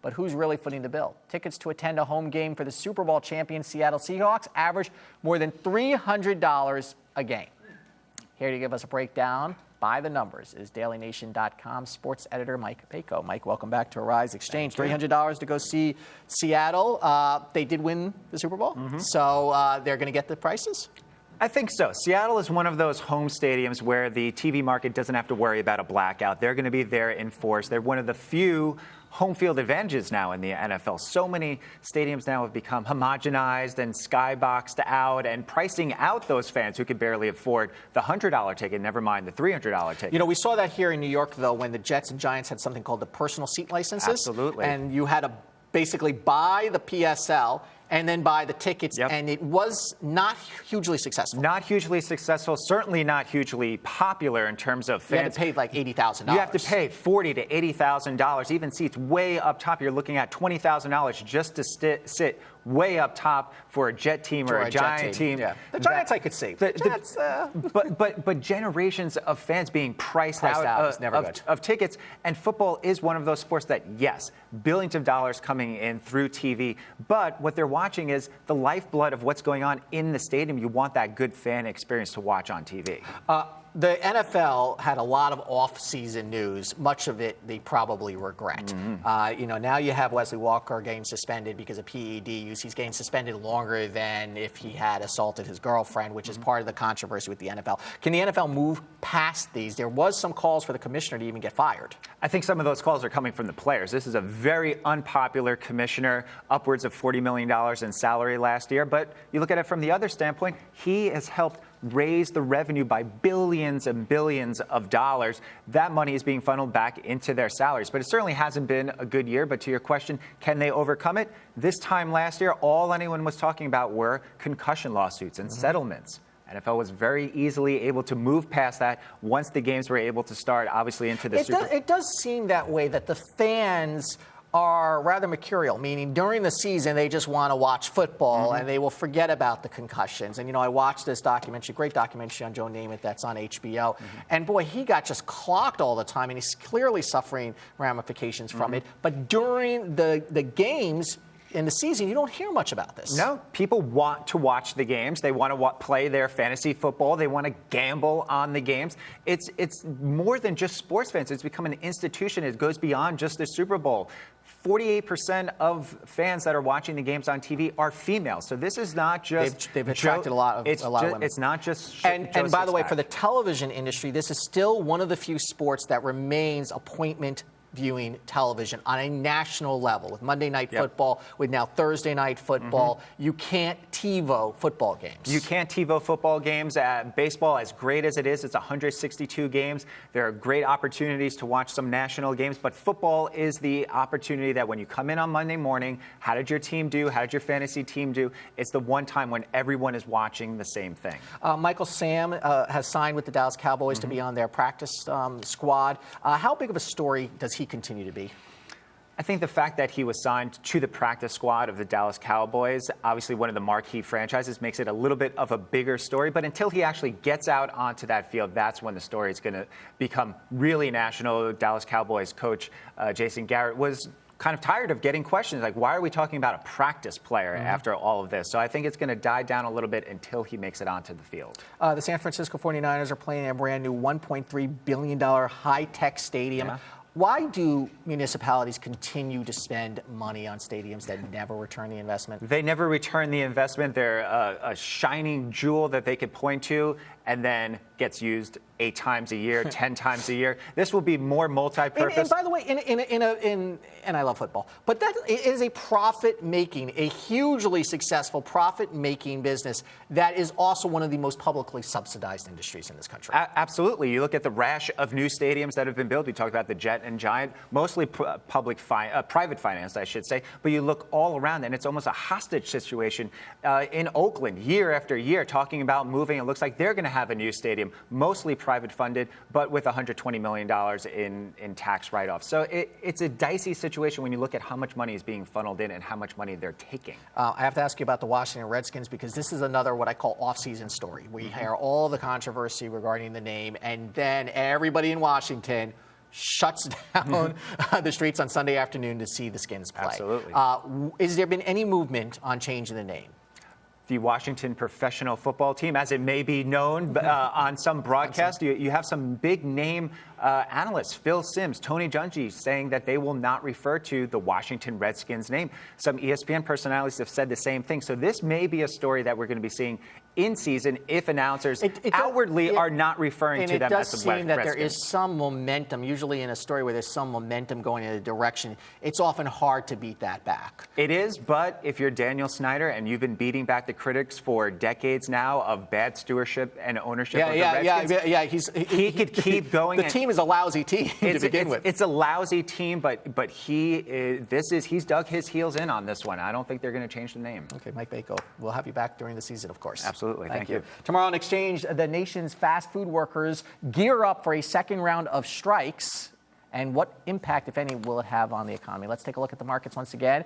But who's really footing the bill? Tickets to attend a home game for the Super Bowl champion Seattle Seahawks average more than $300 a game. Here to give us a breakdown by the numbers is DailyNation.com sports editor Mike Bako. Mike, welcome back to Arise Exchange. $300 to go see Seattle. They did win the Super Bowl, so they're going to get the prices? I think so. Seattle is one of those home stadiums where the TV market doesn't have to worry about a blackout. They're going to be there in force. They're one of the few home field advantages now in the NFL. So many stadiums now have become homogenized and skyboxed out and pricing out those fans who could barely afford the $100 ticket, never mind the $300 ticket. You know, we saw that here in New York, though, when the Jets and Giants had something called the personal seat licenses. Absolutely. And you had to basically buy the PSL and then buy the tickets, and it was not hugely successful. Not hugely successful, certainly not hugely popular in terms of fans. You had to pay like $80,000. You have to pay $40,000 to $80,000, even seats way up top. You're looking at $20,000 just to sit way up top for a Jet team or a Giant team. Yeah. The Giants I could see. The Jets, but generations of fans being priced out of tickets. And football is one of those sports that, yes, billions of dollars coming in through TV. But what they're watching is the lifeblood of what's going on in the stadium. You want that good fan experience to watch on TV. The NFL had a lot of off-season news. Much of it they probably regret. You know, now you have Wesley Walker getting suspended because of PED use. He's getting suspended longer than if he had assaulted his girlfriend, which is part of the controversy with the NFL. Can the NFL move past these? There was some calls for the commissioner to even get fired. I think some of those calls are coming from the players. This is a very unpopular commissioner, upwards of $40 million in salary last year. But you look at it from the other standpoint, he has helped raise the revenue by billions and billions of dollars. That money is being funneled back into their salaries. But it certainly hasn't been a good year. But to your question, can they overcome it? This time last year, all anyone was talking about were concussion lawsuits and settlements. NFL was very easily able to move past that once the games were able to start, obviously, into the Super Bowl. It does seem that way, that the fans are rather mercurial, meaning during the season they just want to watch football and they will forget about the concussions. And, you know, I watched this documentary, great documentary on Joe Namath that's on HBO. And, boy, he got just clocked all the time, and he's clearly suffering ramifications from it. But during the games in the season, you don't hear much about this. No, people want to watch the games. They want to play their fantasy football. They want to gamble on the games. It's more than just sports fans. It's become an institution. It goes beyond just the Super Bowl. 48% of fans that are watching the games on TV are female. So this is not just they've attracted a lot of women. It's not just and by the way, for the television industry, this is still one of the few sports that remains appointment viewing television on a national level with Monday Night Football, with now Thursday Night Football. You can't TiVo football games. You can't TiVo football games. Baseball, as great as it is, it's 162 games. There are great opportunities to watch some national games, but football is the opportunity that when you come in on Monday morning, how did your team do? How did your fantasy team do? It's the one time when everyone is watching the same thing. Michael Sam has signed with the Dallas Cowboys to be on their practice squad. How big of a story does he continue to be? I think the fact that he was signed to the practice squad of the Dallas Cowboys, obviously one of the marquee franchises, makes it a little bit of a bigger story. But until he actually gets out onto that field, that's when the story is going to become really national. Dallas Cowboys coach Jason Garrett was kind of tired of getting questions like, why are we talking about a practice player after all of this? So I think it's going to die down a little bit until he makes it onto the field. The San Francisco 49ers are playing a brand new $1.3 billion high-tech stadium. Why do municipalities continue to spend money on stadiums that never return the investment? They never return the investment. They're a shining jewel that they could point to and then gets used 8 times a year, 10 times a year. This will be more multi-purpose. And by the way, and I love football, but that is a profit-making, a hugely successful profit-making business that is also one of the most publicly subsidized industries in this country. Absolutely. You look at the rash of new stadiums that have been built. We talked about the Jet and Giant, mostly private financed, I should say. But you look all around, and it's almost a hostage situation in Oakland, year after year, talking about moving. It looks like they're going to have a new stadium, mostly private funded, but with $120 million in tax write-offs. So it's a dicey situation when you look at how much money is being funneled in and how much money they're taking. I have to ask you about the Washington Redskins because this is another what I call off-season story. We hear all the controversy regarding the name, and then everybody in Washington shuts down the streets on Sunday afternoon to see the Skins play. Absolutely. Has there been any movement on changing the name? The Washington professional football team, as it may be known on some broadcast, you have some big name analysts, Phil Simms, Tony Dungy, saying that they will not refer to the Washington Redskins name. Some ESPN personalities have said the same thing. So this may be a story that we're going to be seeing in season if announcers outwardly are not referring to them as the Redskins. It does seem that there is some momentum, usually in a story where there's some momentum going in a direction. It's often hard to beat that back. It is, but if you're Daniel Snyder and you've been beating back the critics for decades now of bad stewardship and ownership of the Redskins, he could keep going. The team is a lousy team to begin with. It's a lousy team, but he's dug his heels in on this one. I don't think they're going to change the name. Okay, Mike Bako, we'll have you back during the season, of course. Absolutely. Thank you. Tomorrow on Xchange, the nation's fast food workers gear up for a second round of strikes. And what impact, if any, will it have on the economy? Let's take a look at the markets once again.